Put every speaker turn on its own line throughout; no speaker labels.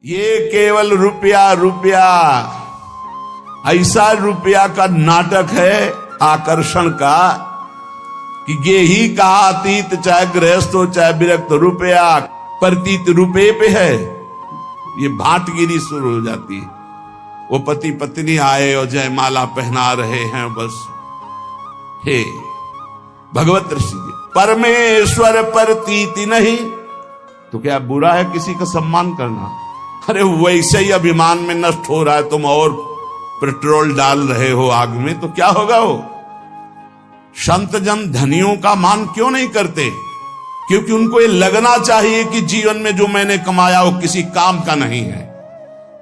ये केवल रुपया रुपया, ऐसा रुपया का नाटक है आकर्षण का कि ये ही कहा अतीत चाहे गृहस्थ हो चाहे विरक्त, रुपया प्रतीत रुपये पे है। ये भाटगिरी शुरू हो जाती है। वो पति पत्नी आए और जयमाला पहना रहे हैं, बस हे भगवत ऋषि जी, परमेश्वर प्रतीति नहीं तो क्या बुरा है किसी का सम्मान करना? अरे वैसे ही अभिमान में नष्ट हो रहा है, तुम और पेट्रोल डाल रहे हो आग में, तो क्या होगा? वो संत जन धनियों का मान क्यों नहीं करते? क्योंकि उनको ये लगना चाहिए कि जीवन में जो मैंने कमाया वो किसी काम का नहीं है,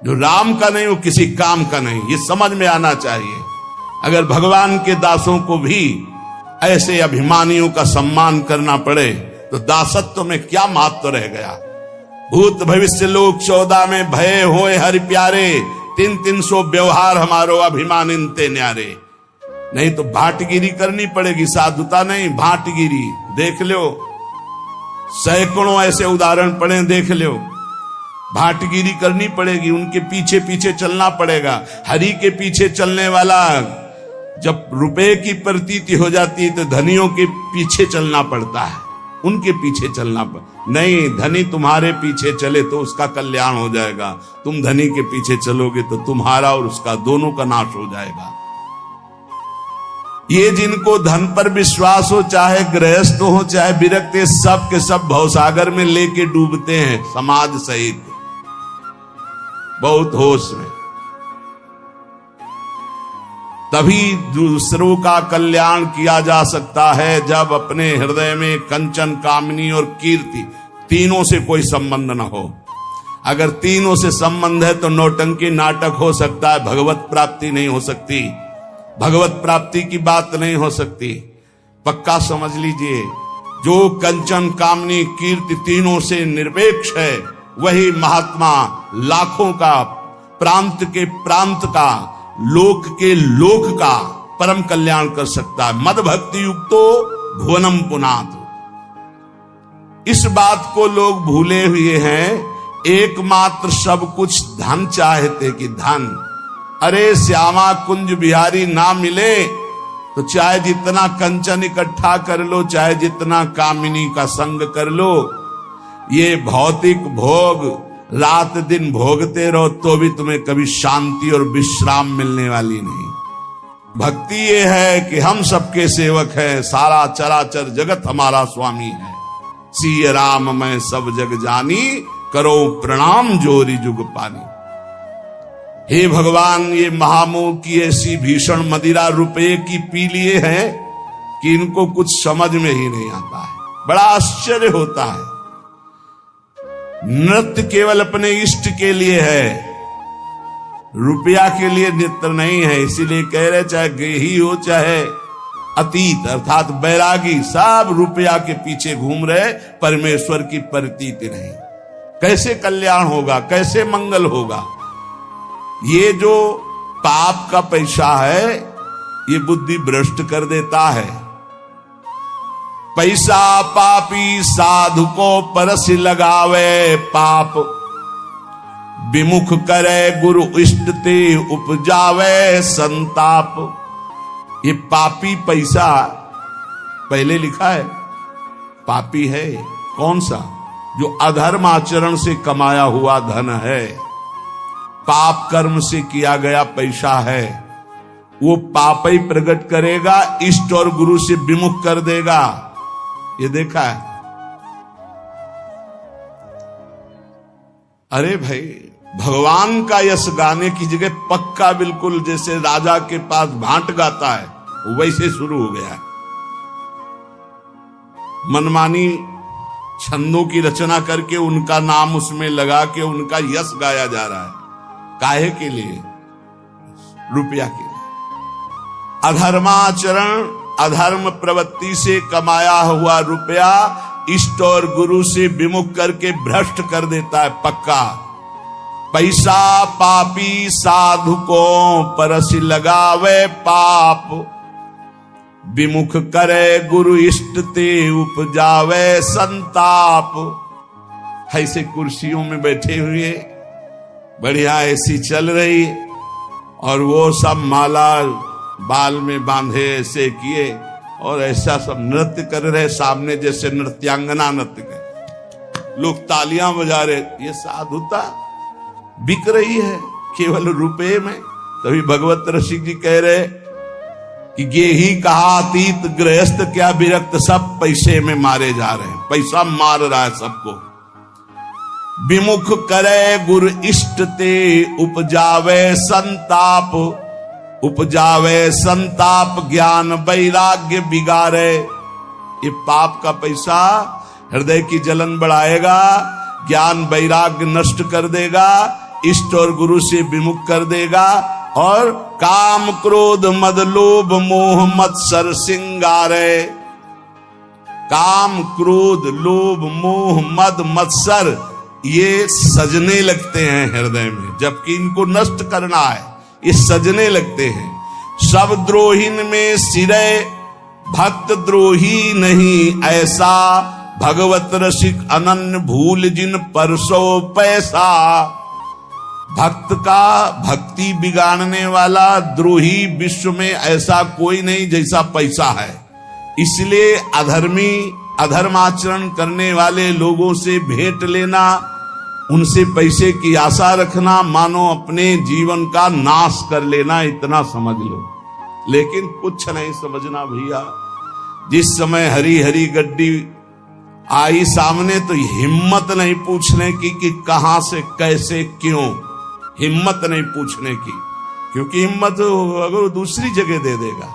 जो राम का नहीं वो किसी काम का नहीं, ये समझ में आना चाहिए। अगर भगवान के दासों को भी ऐसे अभिमानियों का सम्मान करना पड़े तो दासत्व में क्या महत्व रह गया? भूत भविष्य लोक 14 में भय होए हरि प्यारे, 300 व्यवहार हमारो अभिमान इनते न्यारे। नहीं तो भाटगिरी करनी पड़ेगी, साधुता नहीं, भाटगिरी। देख लो, सैकड़ों ऐसे उदाहरण पड़े, देख लो। भाटगिरी करनी पड़ेगी, उनके पीछे पीछे चलना पड़ेगा। हरि के पीछे चलने वाला जब रुपए की प्रतीति हो जाती है तो धनियों के पीछे चलना पड़ता है, उनके पीछे चलना नहीं। धनी तुम्हारे पीछे चले तो उसका कल्याण हो जाएगा, तुम धनी के पीछे चलोगे तो तुम्हारा और उसका दोनों का नाश हो जाएगा। ये जिनको धन पर विश्वास हो, चाहे गृहस्थ हो चाहे विरक्त, सब के सब भवसागर में लेके डूबते हैं समाज सहित, बहुत होश में। तभी दूसरों का कल्याण किया जा सकता है जब अपने हृदय में कंचन, कामनी और कीर्ति, तीनों से कोई संबंध न हो। अगर तीनों से संबंध है तो नौटंकी नाटक हो सकता है, भगवत प्राप्ति नहीं हो सकती, भगवत प्राप्ति की बात नहीं हो सकती। पक्का समझ लीजिए, जो कंचन, कामनी, कीर्ति तीनों से निरपेक्ष है वही महात्मा लाखों का, प्रांत के प्रांत का, लोक के लोक का परम कल्याण कर सकता है। मद भक्ति युक्तो भुवनम पुनात। इस बात को लोग भूले हुए हैं। एकमात्र सब कुछ धन चाहते कि धन। अरे श्यामा कुंज बिहारी ना मिले तो चाहे जितना कंचन इकट्ठा कर लो, चाहे जितना कामिनी का संग कर लो, ये भौतिक भोग रात दिन भोगते रहो तो भी तुम्हें कभी शांति और विश्राम मिलने वाली नहीं। भक्ति ये है कि हम सबके सेवक हैं, सारा चराचर जगत हमारा स्वामी है। सिय राम मैं सब जग जानी, करो प्रणाम जोरी जुग पानी। हे भगवान, ये महामोह की ऐसी भीषण मदिरा रुपये की पी लिए है कि इनको कुछ समझ में ही नहीं आता है। बड़ा आश्चर्य होता है। नृत्य केवल अपने इष्ट के लिए है, रुपया के लिए नृत्य नहीं है। इसीलिए कह रहे चाहे गेही हो चाहे अतीत अर्थात बैरागी, सब रुपया के पीछे घूम रहे, परमेश्वर की प्रतीति नहीं। कैसे कल्याण होगा, कैसे मंगल होगा? ये जो पाप का पैसा है ये बुद्धि भ्रष्ट कर देता है। पैसा पापी साधु को परसि लगावे, पाप विमुख करे गुरु इष्ट ते उपजावे संताप। ये पापी पैसा पहले लिखा है, पापी है कौन सा? जो अधर्म आचरण से कमाया हुआ धन है, पाप कर्म से किया गया पैसा है, वो पाप ही प्रकट करेगा, इष्ट और गुरु से विमुख कर देगा। ये देखा है। अरे भाई, भगवान का यश गाने की जगह पक्का बिल्कुल जैसे राजा के पास भांट गाता है वैसे शुरू हो गया है। मनमानी छंदों की रचना करके उनका नाम उसमें लगा के उनका यश गाया जा रहा है। काहे के लिए? रुपया के लिए। अधर्माचरण, अधर्म प्रवृत्ति से कमाया हुआ रुपया इष्ट और गुरु से विमुख करके भ्रष्ट कर देता है पक्का। पैसा पापी साधु को परसि लगावे, पाप विमुख करे गुरु इष्ट ते उपजावे संताप। ऐसे कुर्सियों में बैठे हुए बढ़िया एसी चल रही, और वो सब माला बाल में बांधे ऐसे किए और ऐसा सब नृत्य कर रहे सामने, जैसे नृत्यांगना नृत्य कर, लोग तालियां बजा रहे। ये साधुता बिक रही है केवल रुपए में। तभी भगवत रसिक जी कह रहे कि ये ही कहा अतीत गृहस्थ क्या विरक्त, सब पैसे में मारे जा रहे हैं, पैसा मार रहा है सबको। विमुख करे गुरु इष्ट ते उपजावे संताप, उपजावे संताप ज्ञान वैराग्य बिगाड़े। ये पाप का पैसा हृदय की जलन बढ़ाएगा, ज्ञान वैराग्य नष्ट कर देगा, इष्ट और गुरु से विमुख कर देगा, और काम क्रोध मद लोभ मोह मत्सर सिंगारे। काम क्रोध लोभ मोह मद मत्सर ये सजने लगते हैं हृदय में, जबकि इनको नष्ट करना है, ये सजने लगते हैं। सब द्रोहीन में सिरे भक्त द्रोही नहीं ऐसा, भगवत रसिक अनन्य भूल जिन परसो पैसा। भक्त का भक्ति बिगाड़ने वाला द्रोही विश्व में ऐसा कोई नहीं जैसा पैसा है। इसलिए अधर्मी अधर्माचरण करने वाले लोगों से भेंट लेना, उनसे पैसे की आशा रखना, मानो अपने जीवन का नाश कर लेना, इतना समझ लो। लेकिन कुछ नहीं समझना भैया। जिस समय हरी हरी गड्डी आई सामने तो हिम्मत नहीं पूछने की कि कहां से कैसे क्यों, हिम्मत नहीं पूछने की, क्योंकि हिम्मत अगर दूसरी जगह दे देगा।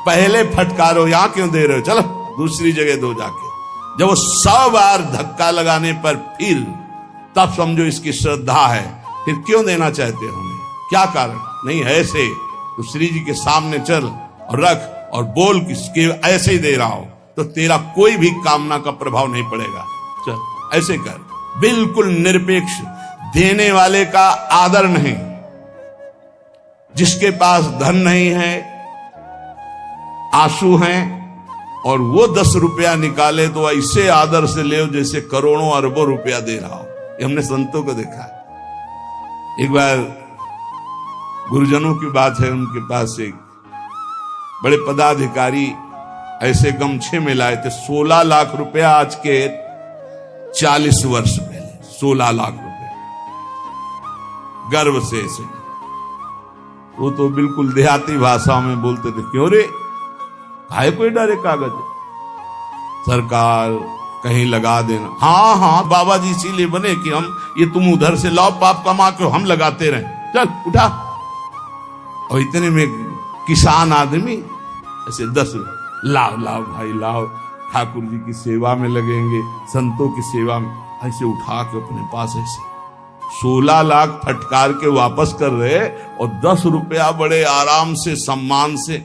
पहले फटकारो, यहां क्यों दे रहे हो, चलो दूसरी जगह दो जाके। जब वो 100 बार धक्का लगाने पर फिर तब समझो इसकी श्रद्धा है। फिर क्यों देना चाहते हो हमें, क्या कारण नहीं है? ऐसे तो श्री जी के सामने चल और रख और बोल कि ऐसे ही दे रहा हो, तो तेरा कोई भी कामना का प्रभाव नहीं पड़ेगा। चल ऐसे कर, बिल्कुल निरपेक्ष, देने वाले का आदर नहीं। जिसके पास धन नहीं है, आंसू हैं, और वो 10 रुपया निकाले तो ऐसे आदर से ले जैसे करोड़ों अरबों रुपया दे रहा हो। ये हमने संतों को देखा है। एक बार गुरुजनों की बात है, उनके पास एक बड़े पदाधिकारी ऐसे गमछे में लाए थे, 16 लाख रुपया, आज के 40 वर्ष पहले 16 लाख रुपया, गर्व से ऐसे। वो तो बिल्कुल देहाती भाषा में बोलते थे, क्यों रे काहे कोई डरे कागज, सरकार कहीं लगा देना। हाँ हाँ बाबा जी इसीलिए बने कि हम ये तुम उधर से लाओ पाप कमा के हम लगाते रहे, चल उठा। और इतने में किसान आदमी ऐसे 10 लाओ लाओ भाई लाओ, ठाकुर जी की सेवा में लगेंगे, संतों की सेवा में, ऐसे उठा के अपने पास ऐसे 16 लाख फटकार के वापस कर रहे, और 10 रुपया बड़े आराम से सम्मान से।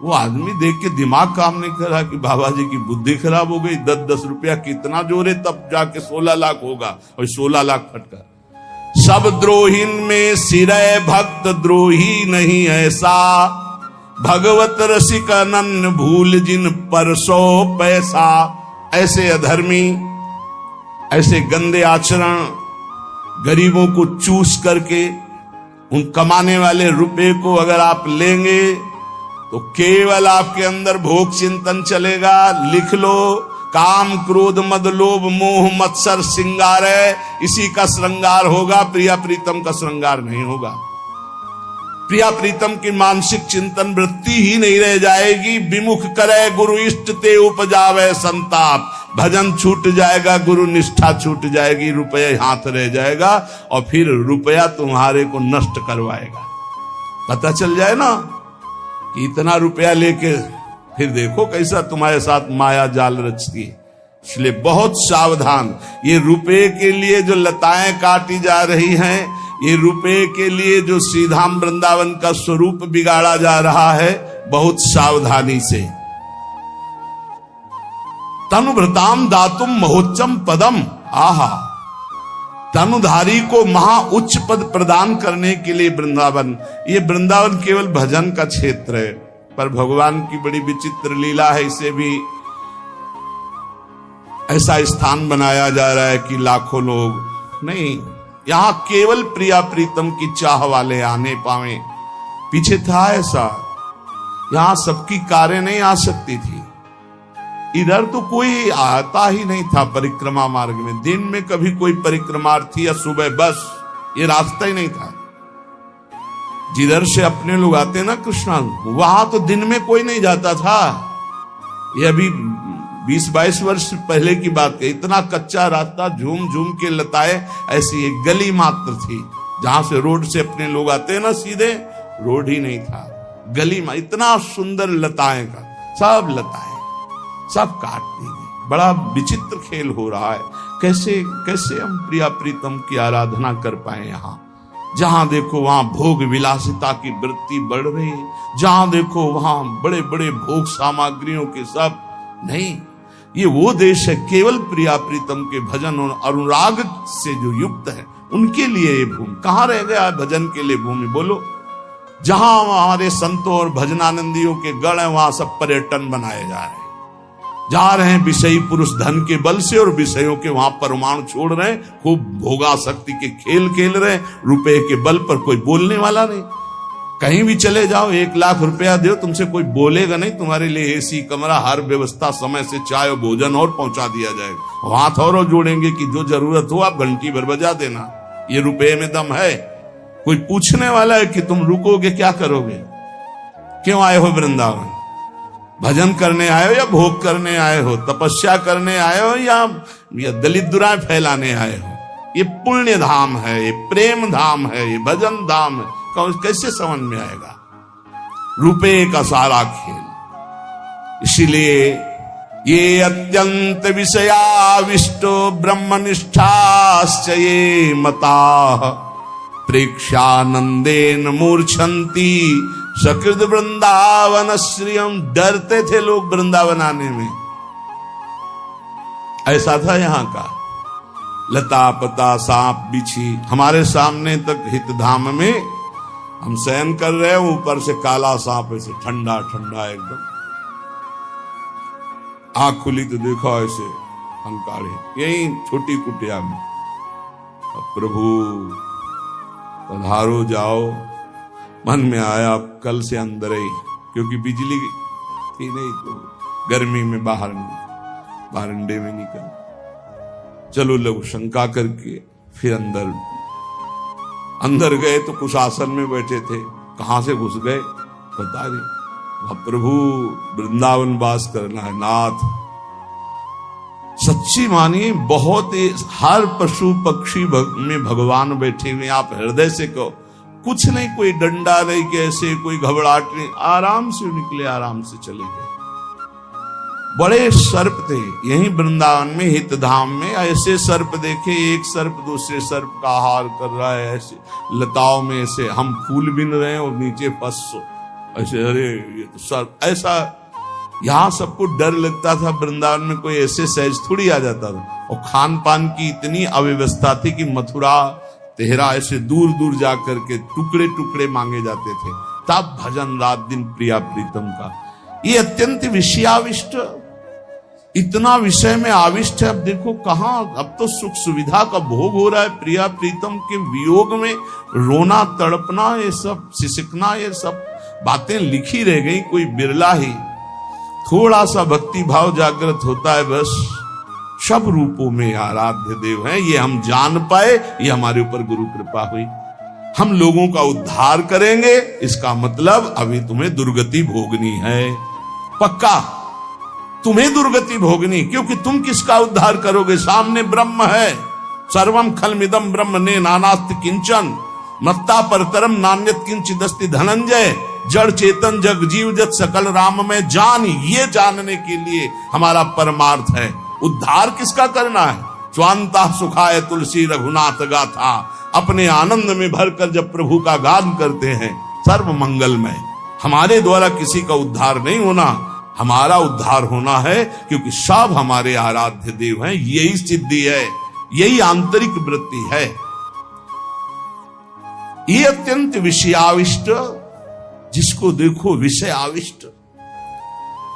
वो आदमी देख के दिमाग काम नहीं कर रहा कि बाबा जी की बुद्धि खराब हो गई, 10-10 रुपया कितना जोरे तब जाके 16 लाख होगा, और 16 लाख फटकार। सब द्रोहीन में सिरे भक्त द्रोही नहीं ऐसा, भगवत रसिक अनन्य भूल जिन परसो पैसा। ऐसे अधर्मी, ऐसे गंदे आचरण, गरीबों को चूस करके उन कमाने वाले रुपए को अगर आप लेंगे तो केवल आपके अंदर भोग चिंतन चलेगा। लिख लो, काम क्रोध मद लोभ मोह मत्सर सिंगार है, इसी का श्रृंगार होगा, प्रिया प्रीतम का श्रृंगार नहीं होगा। प्रिया प्रीतम की मानसिक चिंतन वृत्ति ही नहीं रह जाएगी। विमुख करे गुरु इष्ट ते उपजावे संताप, भजन छूट जाएगा, गुरु निष्ठा छूट जाएगी, रुपया हाथ रह जाएगा, और फिर रुपया तुम्हारे को नष्ट करवाएगा। पता चल जाए ना कि इतना रुपया लेके फिर देखो कैसा तुम्हारे साथ माया जाल रचती है। इसलिए बहुत सावधान। ये रुपए के लिए जो लताएं काटी जा रही हैं, ये रुपए के लिए जो श्रीधाम वृंदावन का स्वरूप बिगाड़ा जा रहा है, बहुत सावधानी से। तनुभृताम दातुम महोच्चम पदम, आहा, तनुधारी को महा उच्च पद प्रदान करने के लिए वृंदावन। ये वृंदावन केवल भजन का क्षेत्र है, पर भगवान की बड़ी विचित्र लीला है। इसे भी ऐसा स्थान बनाया जा रहा है कि लाखों लोग नहीं, यहां केवल प्रिया प्रीतम की चाह वाले आने पावे। पीछे था ऐसा, यहां सबकी कारें नहीं आ सकती थी, इधर तो कोई आता ही नहीं था परिक्रमा मार्ग में। दिन में कभी कोई परिक्रमार्थी या सुबह, बस ये रास्ता ही नहीं था। जिधर से अपने लोग आते ना कृष्णा, वहां तो दिन में कोई नहीं जाता था। ये अभी 20-22 वर्ष पहले की बात है। इतना कच्चा रास्ता, झूम झूम के लताए, ऐसी एक गली मात्र थी जहां से रोड से अपने लोग आते ना सीधे, रोड ही नहीं था, गली में इतना सुंदर लताएं का, सब लताएं सब काट दी गई। बड़ा विचित्र खेल हो रहा है। कैसे कैसे हम प्रिया प्रीतम की आराधना कर पाए। यहाँ जहां देखो वहां भोग विलासिता की वृत्ति बढ़ रही है, जहां देखो वहां बड़े बड़े भोग सामग्रियों के सब नहीं। ये वो देश है केवल प्रिया प्रीतम के भजन और अनुराग से जो युक्त है, उनके लिए ये भूमि। कहां रह गया भजन के लिए भूमि, बोलो। जहां हमारे संतों और भजनानंदियों के गण है, वहां सब पर्यटन बनाए जा रहे हैं। जा रहे हैं विषयी पुरुष धन के बल से, और विषयों के वहां परमाणु छोड़ रहे हैं, खूब भोगासक्ति के खेल खेल रहे हैं। रुपए के बल पर कोई बोलने वाला नहीं। कहीं भी चले जाओ, 1 लाख रुपया दो, तुमसे कोई बोलेगा नहीं। तुम्हारे लिए एसी कमरा, हर व्यवस्था, समय से चाय और भोजन और पहुंचा दिया जाएगा। वहां थोड़ा जोड़ेंगे कि जो जरूरत हो आप घंटी भर बजा देना, ये रुपए में दम है। कोई पूछने वाला है कि तुम रुकोगे, क्या करोगे, क्यों आए हो वृंदावन? भजन करने आए हो या भोग करने आए हो? तपस्या करने आए हो या दलित दुराएं फैलाने आए हो? ये पुण्य धाम है, ये प्रेम धाम है, ये भजन धाम है। कैसे समझ में आएगा? रुपए का सारा खेल। इसीलिए ये अत्यंत विषयाविष्टो ब्रह्मनिष्ठाश्च ये मता प्रेक्षानंदेन मूर्छन्ति सकृत वृंदावन श्रियम। डरते थे लोग वृंदावन आने में। ऐसा था यहां का। लता पता सांप बिछी हमारे सामने तक हितधाम में हम शयन कर रहे हैं, ऊपर से काला सांप ऐसे ठंडा ठंडा एकदम। आंख खुली तो देखा ऐसे अंकारे, यही छोटी कुटिया में। अब प्रभु पधारो जाओ। मन में आया कल से अंदर ही, क्योंकि बिजली थी नहीं तो गर्मी में बाहर बारंडे में निकल। चलो लोग शंका करके फिर अंदर गए तो कुछ आसन में बैठे थे। कहां से घुस गए पता नहीं। प्रभु वृंदावन वास करना है नाथ। सच्ची मानिए, बहुत हर पशु पक्षी में भगवान बैठे हुए। आप हृदय से कहो, कुछ नहीं, कोई डंडा नहीं, कैसे कोई घबराहट नहीं, आराम से निकले, आराम से चले गए। बड़े सर्प थे यही वृंदावन में हितधाम में। ऐसे सर्प देखे, एक सर्प दूसरे सर्प का आहार कर रहा है। ऐसे लताओं में ऐसे हम फूल बिन रहे हैं और नीचे फंस ऐसे, अरे ये तो सर्प। ऐसा यहां सबको डर लगता था। वृंदावन में कोई ऐसे सहज थोड़ी आ जाता था। और खान पान की इतनी अव्यवस्था थी कि मथुरा तेहरा ऐसे दूर दूर जाकर के टुकड़े टुकड़े मांगे जाते थे। तब भजन रात दिन प्रिया प्रीतम का। ये अत्यंत विषयाविष्ट, इतना विषय में आविष्ट है। अब देखो कहां, अब तो सुख सुविधा का भोग हो रहा है। प्रिया प्रीतम के वियोग में रोना तड़पना, ये सब सिसकना, ये सब बातें लिखी रह गई। कोई बिरला ही थोड़ा सा भक्ति भाव जागृत होता है, बस सब रूपों में आराध्य देव हैं। ये हम जान पाए, ये हमारे ऊपर गुरु कृपा हुई। हम लोगों का उद्धार करेंगे, इसका मतलब अभी तुम्हें दुर्गति भोगनी है। पक्का तुम्हें दुर्गति भोगनी, क्योंकि तुम किसका उद्धार करोगे? सामने ब्रह्म है। सर्वम खलमिदम ब्रह्म ने नानास्ति किंचन मत्ता परतरम नान्यत किंचिदस्ति धनंजय। जड़ चेतन जग जीव जत सकल राम में जान, ये जानने के लिए हमारा परमार्थ है। उद्धार किसका करना है? स्वांता सुखाय तुलसी रघुनाथ गाथा। अपने आनंद में भरकर जब प्रभु का गान करते हैं, सर्व मंगलमय। हमारे द्वारा किसी का उद्धार नहीं होना, हमारा उद्धार होना है, क्योंकि सब हमारे आराध्य देव हैं। यही सिद्धि है, यही आंतरिक वृत्ति है। ये अत्यंत विषयाविष्ट, जिसको देखो विषय आविष्ट।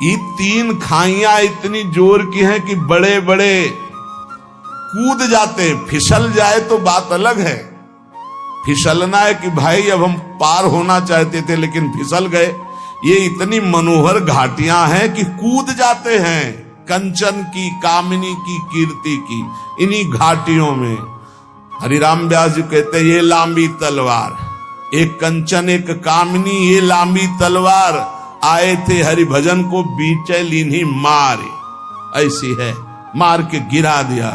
ये 3 खाइयां इतनी जोर की हैं कि बड़े बड़े कूद जाते हैं। फिसल जाए तो बात अलग है, फिसलना है कि भाई अब हम पार होना चाहते थे लेकिन फिसल गए। ये इतनी मनोहर घाटियां हैं कि कूद जाते हैं कंचन की, कामिनी की, कीर्ति की, इन्हीं घाटियों में। हरिराम व्यास जी कहते हैं ये लांबी तलवार, एक कंचन एक कामिनी, ये लांबी तलवार, आए थे हरि भजन को बीचे लीन्ही मारे। ऐसी है, मार के गिरा दिया।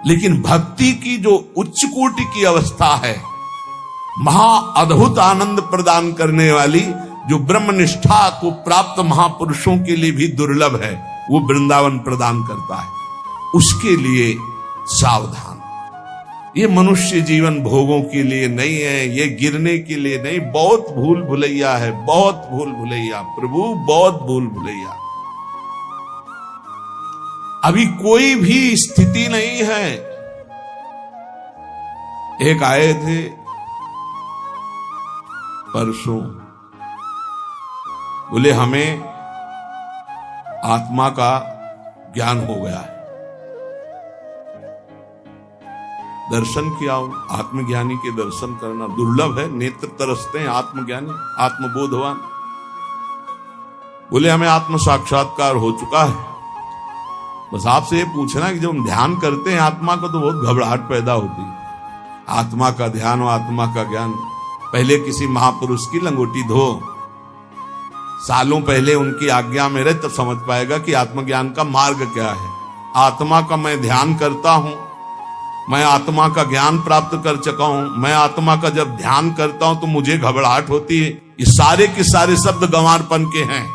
लेकिन भक्ति की जो उच्च कोटि की अवस्था है, महा अद्भुत आनंद प्रदान करने वाली, जो ब्रह्मनिष्ठा को प्राप्त महापुरुषों के लिए भी दुर्लभ है, वो वृंदावन प्रदान करता है। उसके लिए सावधान। ये मनुष्य जीवन भोगों के लिए नहीं है, ये गिरने के लिए नहीं। बहुत भूल भुलैया है, बहुत भूल भुलैया प्रभु, बहुत भूल भुलैया। अभी कोई भी स्थिति नहीं है। एक आए थे परसों, बोले हमें आत्मा का ज्ञान हो गया है, दर्शन किया। आत्मज्ञानी के दर्शन करना दुर्लभ है, नेत्र तरसते हैं आत्मज्ञानी, आत्मबोधवान। बोले हमें आत्म साक्षात्कार हो चुका है। बस आपसे ये पूछना कि जब हम ध्यान करते हैं आत्मा का तो बहुत घबराहट पैदा होती है। आत्मा का ध्यान और आत्मा का ज्ञान, पहले किसी महापुरुष की लंगोटी धो, सालों पहले उनकी आज्ञा में रहे, तब समझ पाएगा कि आत्मज्ञान का मार्ग क्या है। आत्मा का मैं ध्यान करता हूं, मैं आत्मा का ज्ञान प्राप्त कर चुका हूं, मैं आत्मा का जब ध्यान करता हूं तो मुझे घबराहट होती है। ये सारे के सारे शब्द गंवारपन के हैं।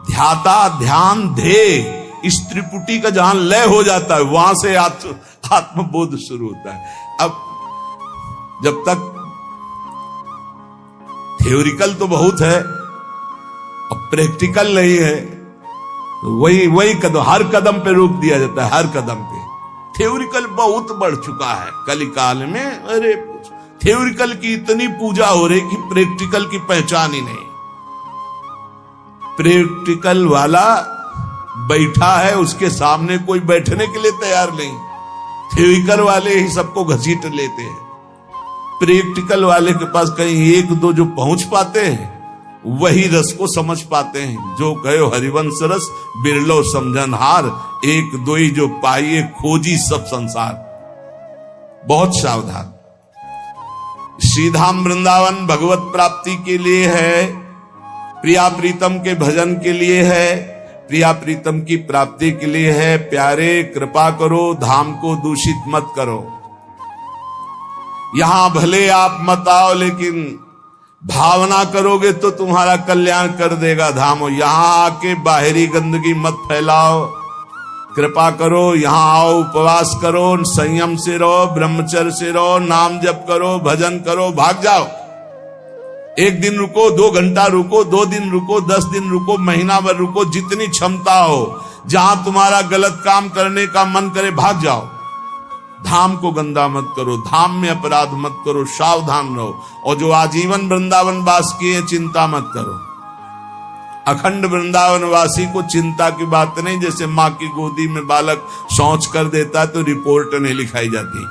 ध्याता, ध्यान, ध्येय, इस त्रिपुटी का जहां लय हो जाता है वहां से आत्मबोध शुरू होता है। अब जब तक थ्योरिकल तो बहुत है, अब प्रैक्टिकल नहीं है, तो वही कदम, हर कदम पे रोक दिया जाता है, हर कदम पे। थ्योरिकल बहुत बढ़ चुका है कलिकाल में। अरे थ्योरिकल की इतनी पूजा हो रही कि प्रैक्टिकल की पहचान ही नहीं। प्रैक्टिकल वाला बैठा है, उसके सामने कोई बैठने के लिए तैयार नहीं। थ्योरिकल वाले ही सबको घसीट लेते हैं। प्रैक्टिकल वाले के पास कहीं एक दो जो पहुंच पाते हैं वही रस को समझ पाते हैं। जो कहो हरिवंश रस बिरलो समझनहार, एक दो ही जो पाइए खोजी सब संसार। बहुत सावधान। श्रीधाम वृंदावन भगवत प्राप्ति के लिए है, प्रिया प्रीतम के भजन के लिए है, प्रिया प्रीतम की प्राप्ति के लिए है। प्यारे कृपा करो, धाम को दूषित मत करो। यहां भले आप मत आओ, लेकिन भावना करोगे तो तुम्हारा कल्याण कर देगा धाम। यहां आके बाहरी गंदगी मत फैलाओ, कृपा करो। यहां आओ, उपवास करो, संयम से रहो, ब्रह्मचर्य से रहो, नाम जप करो, भजन करो, भाग जाओ। एक दिन रुको, 2 घंटा रुको, 2 दिन रुको, 10 दिन रुको, महीना भर रुको, जितनी क्षमता हो। जहां तुम्हारा गलत काम करने का मन करे भाग जाओ। धाम को गंदा मत करो, धाम में अपराध मत करो, सावधान रहो। और जो आजीवन वृंदावन वास किए, चिंता मत करो। अखंड वृंदावन वासी को चिंता की बात नहीं। जैसे माँ की गोदी में बालक शौच कर देता है तो रिपोर्ट नहीं लिखाई जाती।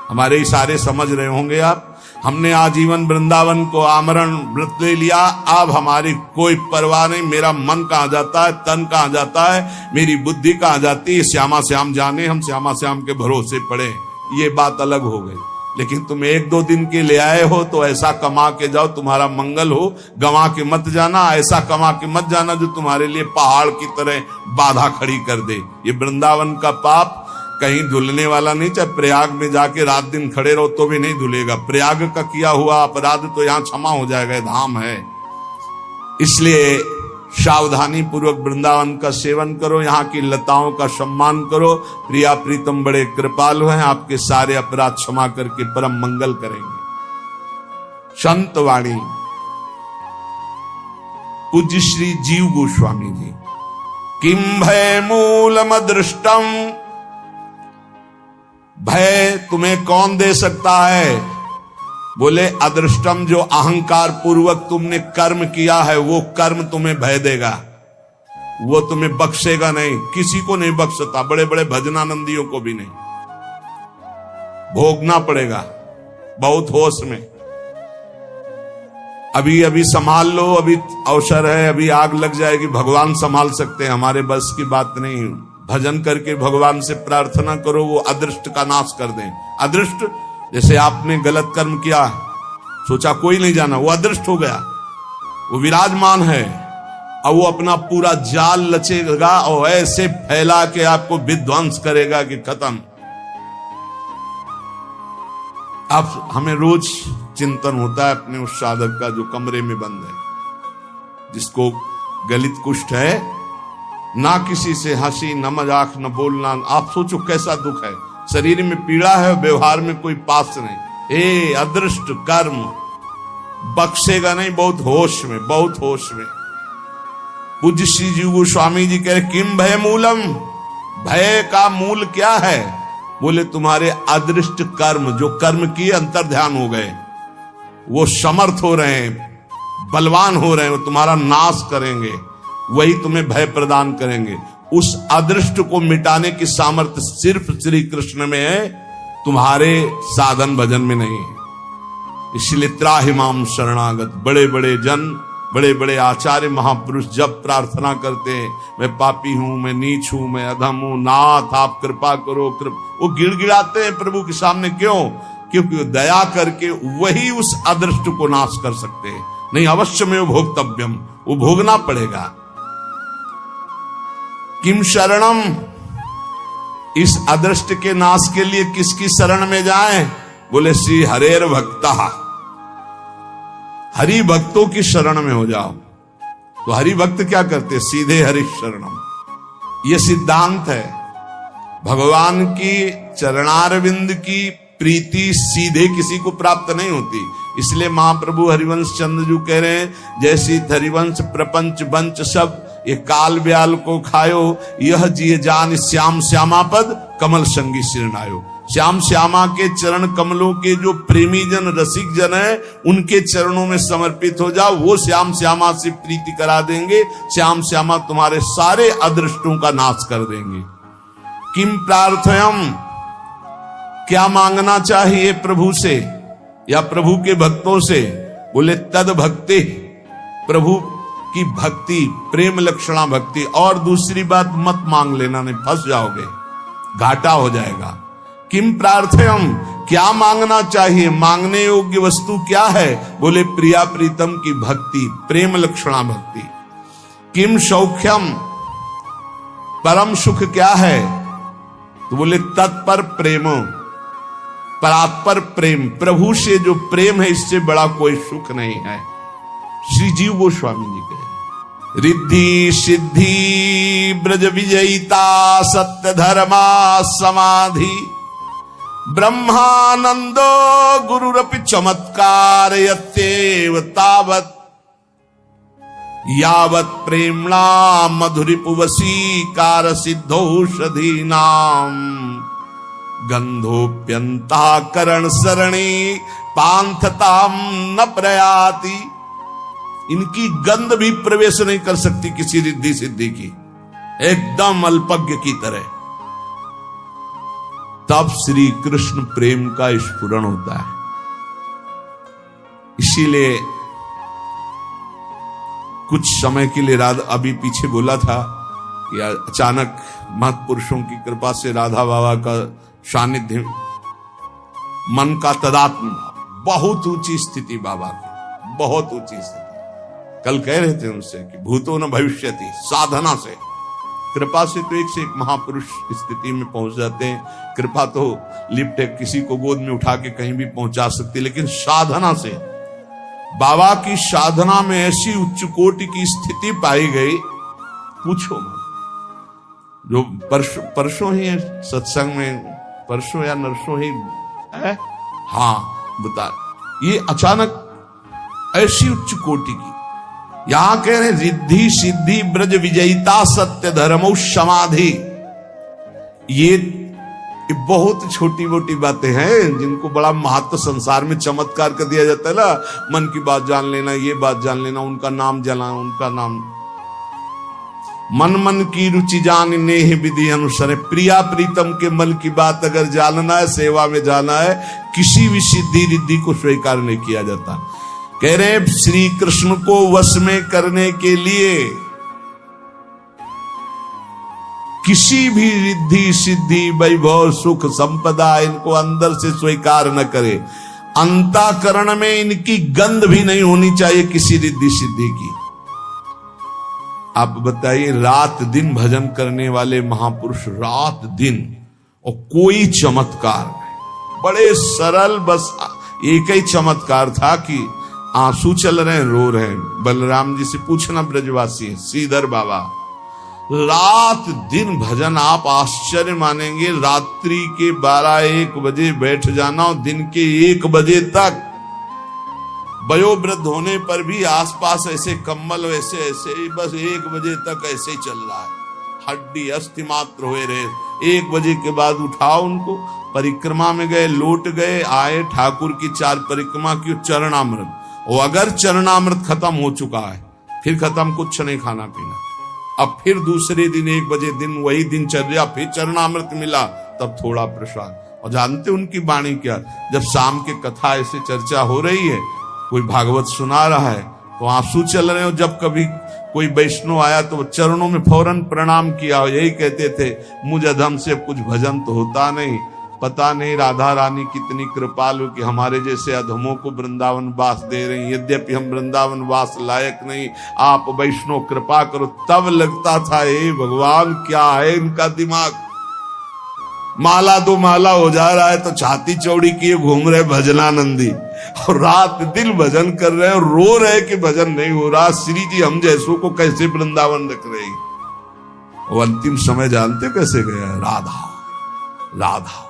हमारे इशारे समझ रहे होंगे आप। हमने आजीवन वृंदावन को आमरण व्रत ले लिया, अब हमारी कोई परवाह नहीं। मेरा मन कहाँ जाता है, तन कहाँ जाता है, मेरी बुद्धि कहाँ जाती है, श्यामा श्याम जाने, हम श्यामा श्याम के भरोसे पड़े। ये बात अलग हो गई। लेकिन तुम 1-2 दिन के ले आए हो तो ऐसा कमा के जाओ तुम्हारा मंगल हो। गंवा के मत जाना, ऐसा कमा के मत जाना जो तुम्हारे लिए पहाड़ की तरह बाधा खड़ी कर दे। ये वृंदावन का पाप कहीं धुलने वाला नहीं। चाहे प्रयाग में जाके रात दिन खड़े रहो तो भी नहीं धुलेगा। प्रयाग का किया हुआ अपराध तो यहाँ क्षमा हो जाएगा, धाम है। इसलिए सावधानी पूर्वक वृंदावन का सेवन करो, यहाँ की लताओं का सम्मान करो। प्रिया प्रीतम बड़े कृपालु हैं, आपके सारे अपराध क्षमा करके परम मंगल करेंगे। संत वाणी पूज्य श्री जीव गोस्वामी जी। किम भय मूलम दृष्टम, भय तुम्हें कौन दे सकता है? बोले अदृष्टम, जो अहंकार पूर्वक तुमने कर्म किया है वो कर्म तुम्हें भय देगा, वो तुम्हें बख्शेगा नहीं। किसी को नहीं बख्शता, बड़े बड़े भजनानंदियों को भी नहीं। भोगना पड़ेगा, बहुत होश में। अभी अभी संभाल लो, अभी अवसर है, अभी आग लग जाएगी। भगवान संभाल सकते हैं, हमारे बस की बात नहीं। भजन करके भगवान से प्रार्थना करो, वो अदृष्ट का नाश कर दें। अदृष्ट, जैसे आपने गलत कर्म किया, सोचा कोई नहीं जाना, वो अदृष्ट हो गया, वो विराजमान है, और वो अपना पूरा जाल लचेगा और ऐसे फैला के आपको विध्वंस करेगा कि खत्म। अब हमें रोज चिंतन होता है अपने उस साधक का जो कमरे में बंद है, जिसको गलित कुष्ठ है, ना किसी से हंसी, न मजाक, न बोलना। आप सोचो कैसा दुख है, शरीर में पीड़ा है, व्यवहार में कोई पास नहीं। ए अदृष्ट कर्म बख्शेगा नहीं, बहुत होश में, बहुत होश में। पूज्य श्री जी गोस्वामी जी कह रहे, किम भय मूलम, भय का मूल क्या है? बोले तुम्हारे अदृष्ट कर्म, जो कर्म किए अंतर ध्यान हो गए, वो समर्थ हो रहे हैं, बलवान हो रहे हैं, वो तुम्हारा नाश करेंगे, वही तुम्हें भय प्रदान करेंगे। उस अदृष्ट को मिटाने की सामर्थ्य सिर्फ श्री कृष्ण में है, तुम्हारे साधन भजन में नहीं है। इसलिए त्राहिमाम शरणागत, बड़े बड़े जन, बड़े बड़े आचार्य महापुरुष जब प्रार्थना करते हैं, मैं पापी हूं, मैं नीच हूं, मैं अधम हूं, नाथ आप कृपा करो, वो गिड़गिड़ाते हैं प्रभु के सामने। क्यों? क्योंकि दया करके वही उस अदृष्ट को नाश कर सकते हैं। नहीं, अवश्य में भोक्तव्यम, वो भोगना पड़ेगा। किम शरणम, इस अदृष्ट के नाश के लिए किसकी शरण में जाएं? बोले श्री हरेर भक्ता, हरि भक्तों की शरण में हो जाओ। तो हरि भक्त क्या करते? सीधे हरि शरणम। यह सिद्धांत है। भगवान की चरणारविंद की प्रीति सीधे किसी को प्राप्त नहीं होती। इसलिए महाप्रभु हरिवंश चंद्र जी कह रहे हैं, जैसी हरिवंश प्रपंच बंच सब ये काल ब्याल को खायो, यह जिय जान श्याम श्यामा पद कमल संगी सिरनायो। श्याम श्यामा के चरण कमलों के जो प्रेमी जन, रसिक जन है, उनके चरणों में समर्पित हो जाओ, वो श्याम श्यामा से प्रीति करा देंगे। श्याम श्यामा तुम्हारे सारे अदृष्टों का नाश कर देंगे। किम प्रार्थयम, क्या मांगना चाहिए प्रभु से या प्रभु के भक्तों से? बोले तद भक्ति, प्रभु की भक्ति, प्रेम लक्षणा भक्ति। और दूसरी बात मत मांग लेना, नहीं फंस जाओगे, घाटा हो जाएगा। किम प्रार्थयम, क्या मांगना चाहिए? मांगने योग्य वस्तु क्या है? बोले प्रिया प्रीतम की भक्ति, प्रेम लक्षणा भक्ति। किम सौख्यम, परम सुख क्या है? तो बोले तत्पर प्रेमो, परात्पर प्रेम, प्रभु से जो प्रेम है, इससे बड़ा कोई सुख नहीं है। श्री जीव गोस्वामी जी कहे, रिद्धि सिद्धि ब्रज विजयिता सत्य धर्मा समाधि ब्रह्मानंदो गुरुरपि चमत्कार यत्येव तावत् यावत् प्रेम्णा मधुरिपुवसीकार सिद्धौषधीनां गंधोप्यंताकरण सरणी पांथताम न प्रयाति। इनकी गंध भी प्रवेश नहीं कर सकती किसी रिद्धि सिद्धि की, एकदम अल्पज्ञ की तरह। तब श्री कृष्ण प्रेम का स्फुरण होता है। इसीलिए कुछ समय के लिए राधा, अभी पीछे बोला था कि अचानक महत्पुरुषों की कृपा से राधा बाबा का सानिध्य, मन का तदात्म, बहुत ऊंची स्थिति बाबा की, बहुत ऊंची स्थिति। कल कह रहे थे उनसे कि भूतो न भविष्यति, साधना से, कृपा से तो एक से एक महापुरुष स्थिति में पहुंच जाते हैं। कृपा तो लिफ्ट किसी को गोद में उठा के कहीं भी पहुंचा सकती है, लेकिन साधना से, बाबा की साधना में ऐसी उच्च कोटि की स्थिति पाई गई, पूछो मत। जो परसों ही है सत्संग में, परसों या नरसों ही है, हाँ बता, ये अचानक ऐसी उच्च कोटि की, यहां कह रहे रिद्धि सिद्धि ब्रज विजयिता सत्य धर्मो समाधि। ये बहुत छोटी मोटी बातें हैं जिनको बड़ा महत्व संसार में चमत्कार कर दिया जाता है ना। मन की बात जान लेना, ये बात जान लेना, उनका नाम जाना, उनका नाम। मन मन की रुचि जानने ही विधि अनुसार। प्रिया प्रीतम के मन की बात अगर जानना है, सेवा में जाना है, किसी भी सिद्धि रिद्धि को स्वीकार नहीं किया जाता। कह रहे श्री कृष्ण को वश में करने के लिए किसी भी रिद्धि सिद्धि वैभव सुख संपदा इनको अंदर से स्वीकार न करे। अंतःकरण में इनकी गंध भी नहीं होनी चाहिए किसी रिद्धि सिद्धि की। आप बताइए, रात दिन भजन करने वाले महापुरुष, रात दिन, और कोई चमत्कार नहीं, बड़े सरल, बस एक ही चमत्कार था कि आंसू चल रहे हैं, रो रहे हैं। बलराम जी से पूछना, ब्रजवासी श्रीधर बाबा, रात दिन भजन, आप आश्चर्य मानेंगे, रात्रि के 12-1 बजे बैठ जाना और दिन के 1 बजे तक, वयोवृद्ध होने पर भी आसपास ऐसे कम्बल वैसे ऐसे, बस 1 बजे तक ऐसे ही चल रहा है, हड्डी अस्थि मात्र हुए रहे। 1 बजे के बाद उठाओ उनको, परिक्रमा में गए, लौट गए, आए, ठाकुर की 4 परिक्रमा की, चरणामृत, और अगर चरणामृत खत्म हो चुका है फिर खत्म, कुछ नहीं खाना पीना। अब फिर दूसरे दिन 1 बजे, दिन वही दिनचर्या, फिर चरणामृत मिला, तब थोड़ा प्रसाद। और जानते उनकी वाणी क्या, जब शाम के कथा ऐसे चर्चा हो रही है, कोई भागवत सुना रहा है तो आंसू चल रहे हो, जब कभी कोई वैष्णव आया तो चरणों में फौरन प्रणाम किया, यही कहते थे, मुझ अधम से कुछ भजन तो होता नहीं, पता नहीं राधा रानी कितनी कृपालु कि हमारे जैसे अधमों को वृंदावन वास दे रही। यद्यपि हम वृंदावन वास लायक नहीं, आप वैष्णव कृपा करो। तब लगता था, हे भगवान, क्या है इनका दिमाग, माला 2 माला हो जा रहा है तो छाती चौड़ी किए घूम रहे भजनानंदी, और रात दिन भजन कर रहे हैं और रो रहे कि भजन नहीं हो रहा। श्री जी हम जैसों को कैसे वृंदावन रख रही। वो अंतिम समय जानते कैसे गया, राधा राधा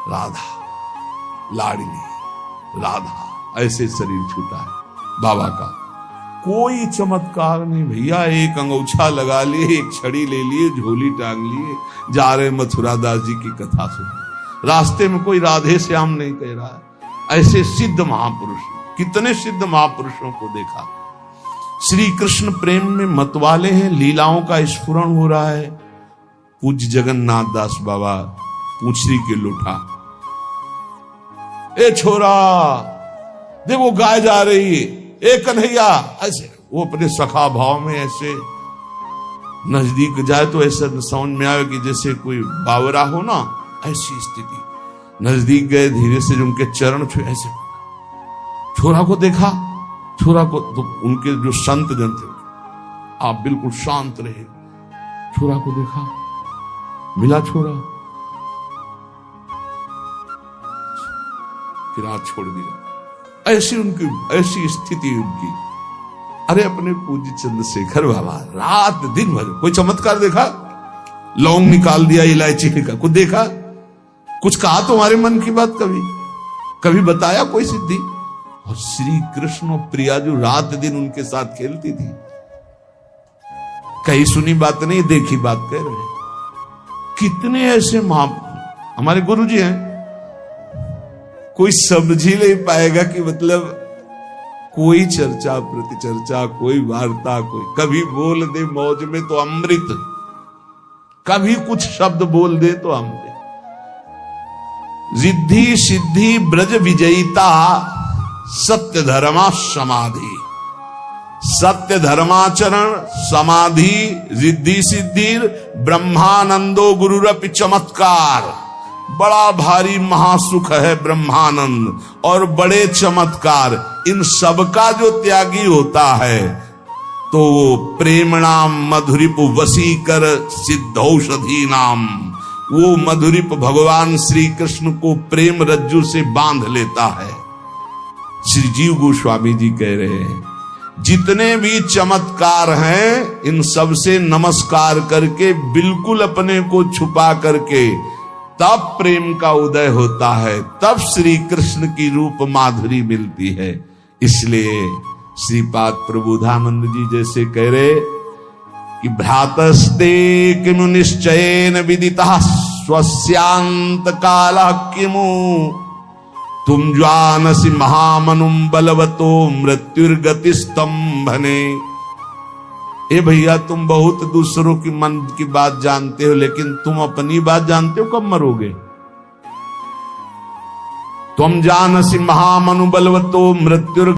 राधा, लाडली राधा, ऐसे शरीर छूटा है बाबा का। कोई चमत्कार नहीं भैया, एक अंगूछा लगा लिए, एक छड़ी ले लिए, झोली टांग लिए, जा रहे मथुरा दास जी की कथा सुनने। रास्ते में कोई राधे श्याम नहीं कह रहा है। ऐसे सिद्ध महापुरुष, कितने सिद्ध महापुरुषों को देखा। श्री कृष्ण प्रेम में मतवाले हैं, लीलाओं का स्फुरण हो रहा है। पूज्य जगन्नाथ दास बाबा पूछरी के लोटा, ए छोरा देखो गाय जा रही है, ए कन्हैया, ऐसे वो अपने सखा भाव में ऐसे नजदीक जाए तो ऐसा समझ में आए कि जैसे कोई बावरा हो ना, ऐसी स्थिति। नजदीक गए, धीरे से उनके चरण छुए, ऐसे छोरा को देखा, छोरा को तो उनके जो संत जन थे, आप बिल्कुल शांत रहे, छोरा को देखा, मिला छोरा, फिर हाथ छोड़ दिया। ऐसी उनकी, ऐसी स्थिति उनकी। अरे अपने पूज्य चंद्रशेखर बाबा रात दिन भर, कोई चमत्कार देखा, लौंग निकाल दिया, इलायची निकाल, कुछ देखा, कुछ कहा तुम्हारे मन की बात, कभी बताया कोई सिद्धि। और श्री कृष्ण और प्रिया जो रात दिन उनके साथ खेलती थी, कहीं सुनी बात नहीं, देखी बात कह रहे। कितने ऐसे हमारे गुरु जी हैं, कोई समझ ही नहीं पाएगा कि मतलब कोई चर्चा प्रतिचर्चा, कोई वार्ता, कोई कभी बोल दे मौज में तो अमृत, कभी कुछ शब्द बोल दे तो अमृत। रिद्धि सिद्धि ब्रज विजयिता सत्य धर्मा समाधि, सत्य धर्माचरण समाधि रिद्धि सिद्धि ब्रह्मानंदो गुरुरपि चमत्कार। बड़ा भारी महासुख है ब्रह्मानंद और बड़े चमत्कार। इन सबका जो त्यागी होता है तो वो प्रेमणाम मधुरिप वसीकर सिद्धौषधि नाम, वो मधुरिप भगवान श्री कृष्ण को प्रेम रज्जु से बांध लेता है। श्री जीव गोस्वामी जी कह रहे हैं, जितने भी चमत्कार हैं इन सब से नमस्कार करके, बिल्कुल अपने को छुपा करके, तब प्रेम का उदय होता है, तब श्री कृष्ण की रूप माधुरी मिलती है। इसलिए श्रीपाद प्रबोधानंद जी जैसे कह रहे कि भ्रातस्ते किमु निश्चयेन विदितः स्वस्यांत कालः किमु, तुम जानसि महामनुम बलवतो मृत्युर्गति स्तंभने। ए भैया तुम बहुत दूसरों की मन की बात जानते हो, लेकिन तुम अपनी बात जानते हो कब मरोगे? तुम जानसि महामनुबलवतो मृत्यु